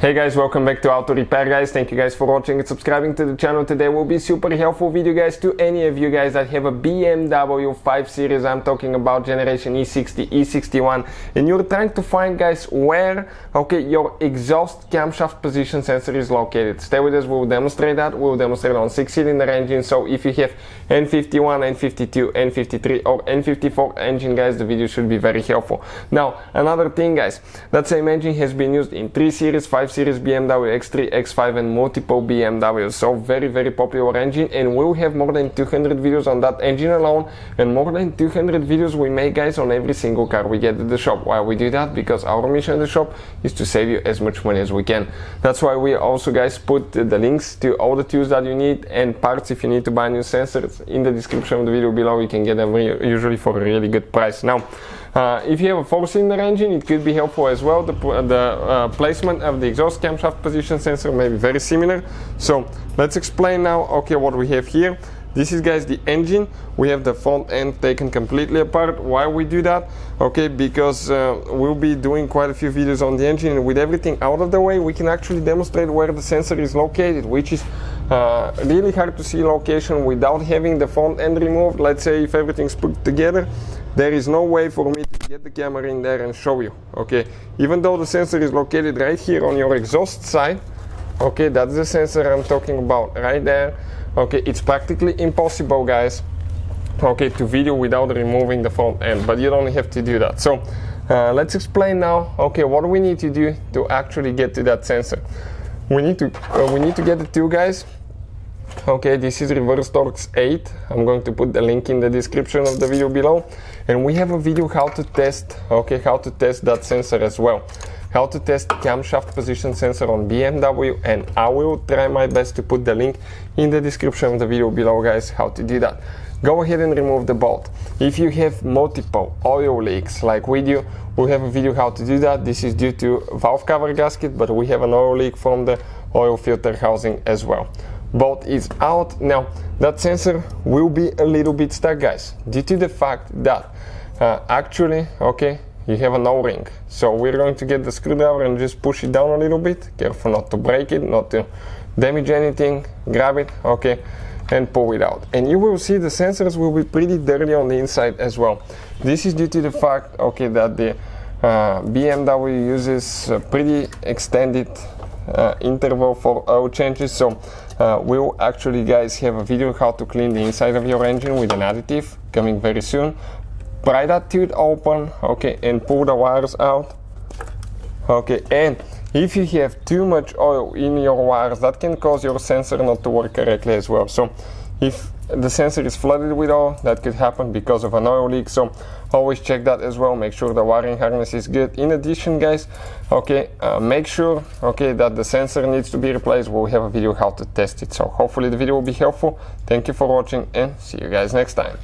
Hey guys, welcome back to Auto Repair guys. Thank you guys for watching and subscribing to the channel. Today will be super helpful video guys to any of you guys that have a BMW 5 Series. I'm talking about generation E60 E61 and you're trying to find guys where your exhaust camshaft position sensor is located. Stay with us, we'll demonstrate that. We'll demonstrate on 6-cylinder engine. So if you have N51, N52, N53 or N54 engine guys, the video should be very helpful. Now another thing guys, that same engine has been used in 3 Series, 5 Series, Bmw X3, X5 and multiple BMWs. So very popular engine, and we'll have more than 200 videos on that engine alone, and more than 200 videos we make guys on every single car we get at the shop. Why we do that? Because our mission at the shop is to save you as much money as we can. That's why we also guys put the links to all the tools that you need and parts if you need to buy new sensors in the description of the video below. You can get them usually for a really good price. Now if you have a 4-cylinder engine, it could be helpful as well. The placement of the exhaust camshaft position sensor may be very similar. So let's explain now what we have here. This is guys the engine. We have the front end taken completely apart. Why we do that? Because we'll be doing quite a few videos on the engine, and with everything out of the way we can actually demonstrate where the sensor is located, which is really hard to see location without having the front end removed. Let's say if everything's put together, there is no way for me to get the camera in there and show you. Even though the sensor is located right here on your exhaust side, that's the sensor I'm talking about right there. It's practically impossible guys to video without removing the front end, but you don't have to do that. So let's explain now what we need to do to actually get to that sensor. We need to get the tool guys. This is reverse Torx 8. I'm going to put the link in the description of the video below, and we have a video how to test that sensor as well, how to test camshaft position sensor on BMW, and I will try my best to put the link in the description of the video below guys how to do that. Go ahead and remove the bolt. If you have multiple oil leaks like we do, we have a video how to do that. This is due to valve cover gasket, but we have an oil leak from the oil filter housing as well. Bolt is out. Now that sensor will be a little bit stuck guys, due to the fact that actually you have an O-ring. So we're going to get the screwdriver and just push it down a little bit. Careful not to break it, not to damage anything. Grab it and pull it out, and you will see the sensors will be pretty dirty on the inside as well. This is due to the fact that the BMW uses a pretty extended interval for oil changes. So we'll actually guys have a video how to clean the inside of your engine with an additive coming very soon. Pry that tube open and pull the wires out. And if you have too much oil in your wires, that can cause your sensor not to work correctly as well. So if the sensor is flooded with oil, that could happen because of an oil leak. So always check that as well. Make sure the wiring harness is good. In addition guys, make sure that the sensor needs to be replaced. We'll have a video how to test it. So hopefully the video will be helpful. Thank you for watching and see you guys next time.